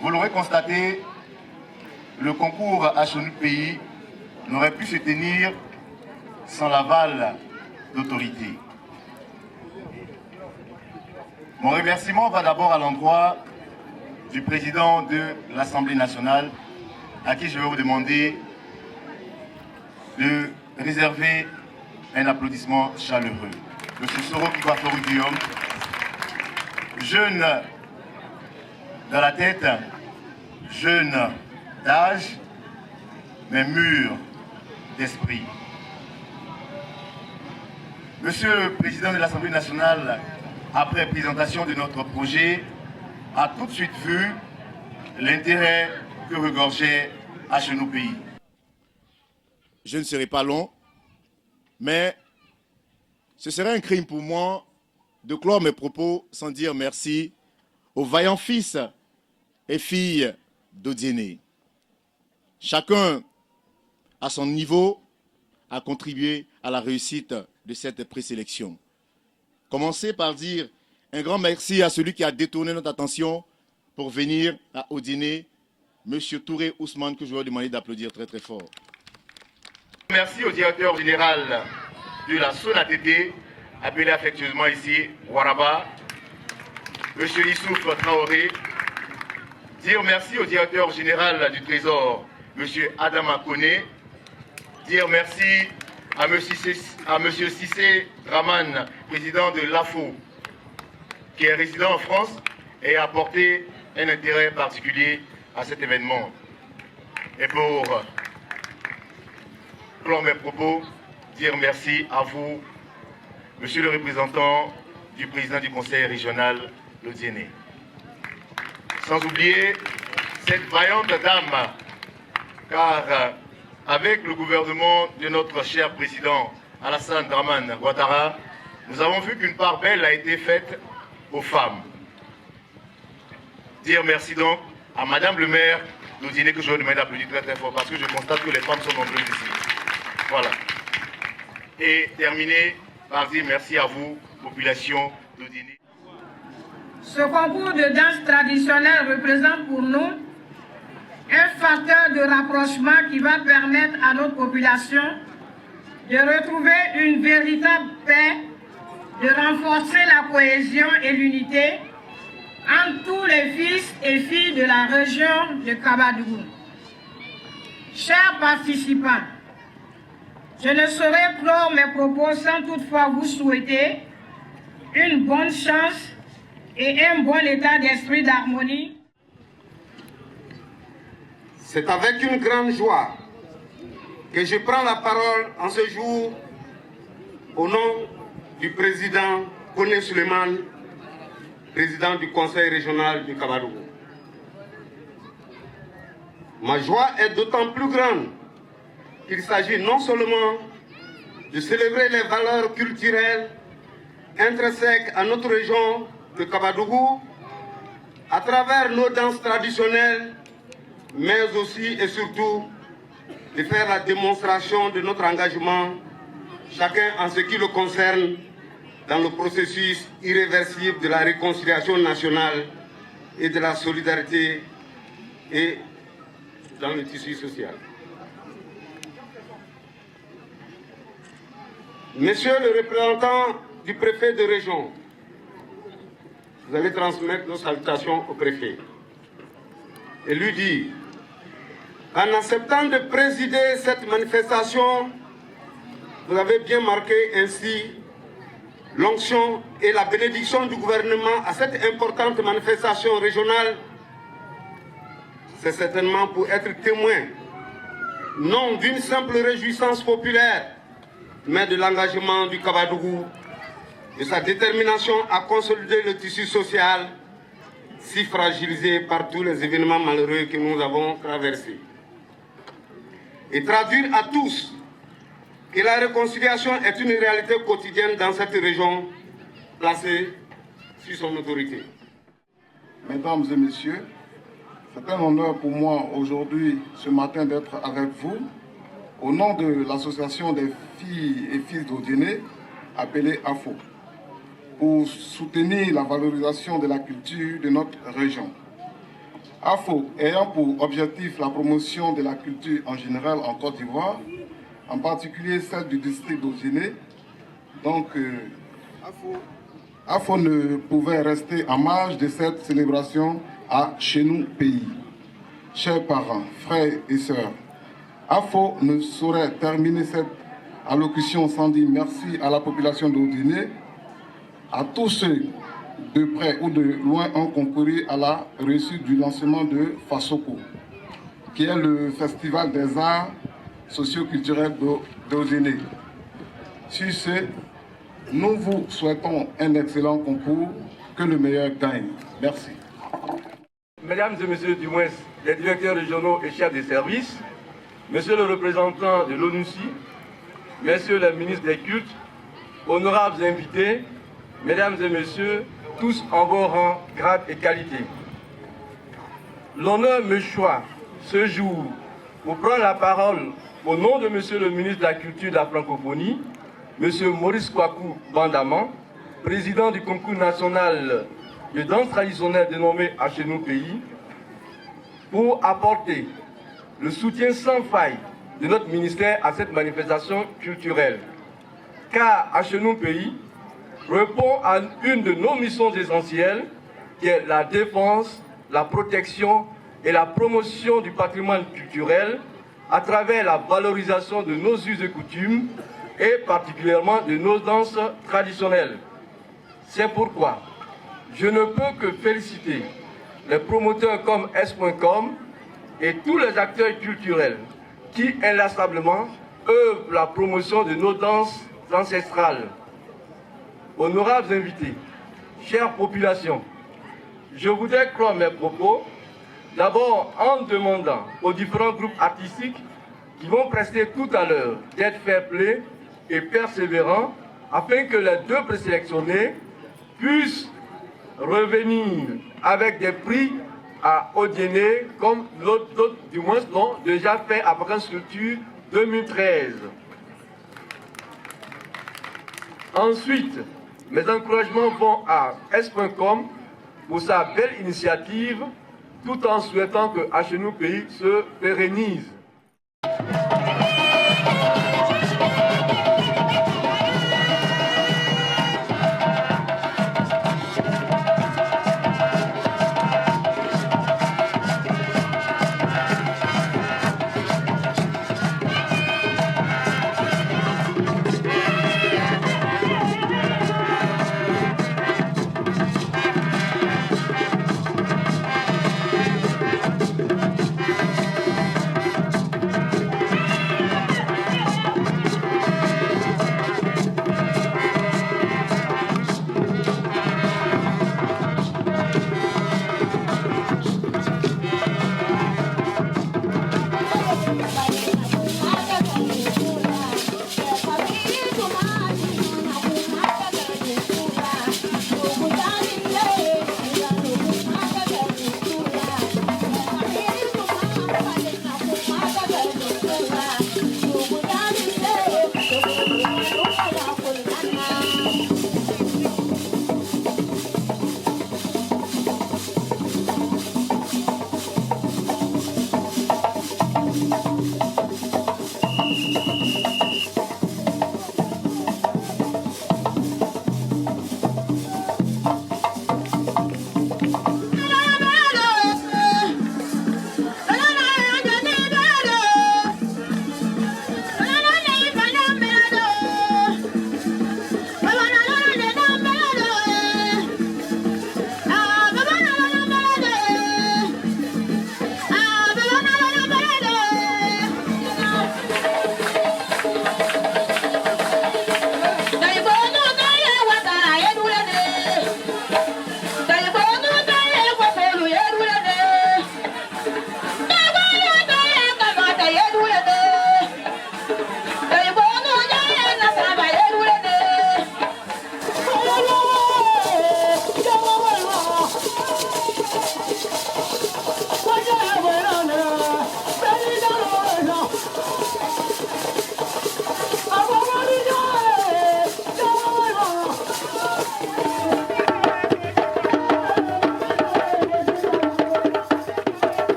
Vous l'aurez constaté, le concours HNUPI n'aurait pu se tenir sans l'aval d'autorité. Mon remerciement va d'abord à l'endroit du président de l'Assemblée nationale, à qui je vais vous demander de réserver un applaudissement chaleureux. M. Soro Kigwaforu Guillaume, jeune dans la tête, jeune d'âge, mais mûr d'esprit. Monsieur le Président de l'Assemblée nationale, après présentation de notre projet, a tout de suite vu l'intérêt que regorgeait HNUPI. Je ne serai pas long, mais ce serait un crime pour moi de clore mes propos sans dire merci aux vaillants fils et filles d'Odiéné. Chacun, à son niveau, a contribué à la réussite de cette présélection. Commencez par dire un grand merci à celui qui a détourné notre attention pour venir à Odiéné, M. Touré Ousmane, que je vais demander d'applaudir très très fort. Merci au directeur général de la SONATT, appelé affectueusement ici Waraba, M. Issouf Traoré. Dire merci au directeur général du Trésor, M. Adama Kone. Dire merci à M. Cissé Draman, président de l'AFO, qui est résident en France et a apporté un intérêt particulier à cet événement. Et pour clore mes propos, dire merci à vous, monsieur le représentant du président du conseil régional d'Odiéné. Sans oublier cette vaillante dame, car avec le gouvernement de notre cher président Alassane Dramane Ouattara, nous avons vu qu'une part belle a été faite aux femmes. Dire merci donc à madame le maire d'Odiéné, que je vais demander d'applaudir très très fort, parce que je constate que les femmes sont nombreuses ici. Voilà. Et terminer par dire merci à vous, population d'Odiéné. Ce concours de danse traditionnelle représente pour nous un facteur de rapprochement qui va permettre à notre population de retrouver une véritable paix, de renforcer la cohésion et l'unité entre tous les fils et filles de la région de Kabadougou. Chers participants, je ne saurais clore mes propos sans toutefois vous souhaiter une bonne chance et un bon état d'esprit d'harmonie. C'est avec une grande joie que je prends la parole en ce jour au nom du président Kone Suleiman, président du conseil régional du Kabadougou. Ma joie est d'autant plus grande qu'il s'agit non seulement de célébrer les valeurs culturelles intrinsèques à notre région de Kabadougou à travers nos danses traditionnelles, mais aussi et surtout de faire la démonstration de notre engagement, chacun en ce qui le concerne, dans le processus irréversible de la réconciliation nationale et de la solidarité et dans le tissu social. Monsieur le représentant du préfet de région, vous allez transmettre nos salutations au préfet et lui dire qu'en acceptant de présider cette manifestation, vous avez bien marqué ainsi l'onction et la bénédiction du gouvernement à cette importante manifestation régionale. C'est certainement pour être témoin, non d'une simple réjouissance populaire, mais de l'engagement du Kabadougou, de sa détermination à consolider le tissu social si fragilisé par tous les événements malheureux que nous avons traversés. Et traduire à tous que la réconciliation est une réalité quotidienne dans cette région placée sous son autorité. Mesdames et messieurs, c'est un honneur pour moi aujourd'hui, ce matin, d'être avec vous, au nom de l'association des filles et fils d'Odiéné, appelée AFO, pour soutenir la valorisation de la culture de notre région. AFO ayant pour objectif la promotion de la culture en général en Côte d'Ivoire, en particulier celle du district d'Odjéné. Donc, AFO ne pouvait rester en marge de cette célébration à Chez nous pays. Chers parents, frères et sœurs, AFO ne saurait terminer cette allocution sans dire merci à la population d'Odjéné, à tous ceux de près ou de loin ont concouru à la réussite du lancement de Fasoko, qui est le festival des arts socio-culturels d'Odjéné. Sur ce, nous vous souhaitons un excellent concours, que le meilleur gagne. Merci. Mesdames et messieurs, du moins les directeurs régionaux et chefs des services, monsieur le représentant de l'ONUCI, messieurs les ministres des cultes, honorables invités, mesdames et messieurs, tous en vos rangs, grades et qualités. L'honneur me choisit ce jour pour prendre la parole au nom de monsieur le ministre de la Culture et de la Francophonie, monsieur Maurice Kwaku Bandaman, président du concours national de danse traditionnelle dénommé à Chez nous pays, pour apporter le soutien sans faille de notre ministère à cette manifestation culturelle. Car à Chez nous pays répond à une de nos missions essentielles, qui est la défense, la protection et la promotion du patrimoine culturel à travers la valorisation de nos us et coutumes et particulièrement de nos danses traditionnelles. C'est pourquoi je ne peux que féliciter les promoteurs comme S.com et tous les acteurs culturels qui inlassablement œuvrent pour la promotion de nos danses ancestrales. Honorables invités, chère population, je voudrais clore mes propos d'abord en demandant aux différents groupes artistiques qui vont prester tout à l'heure d'être fair-play et persévérants afin que les deux présélectionnés puissent revenir avec des prix à Odjéné comme l'autre du moins l'ont déjà fait à Vacances Culture 2013. Ensuite, mes encouragements vont à S.com pour sa belle initiative, tout en souhaitant que Chez nous pays se pérennise.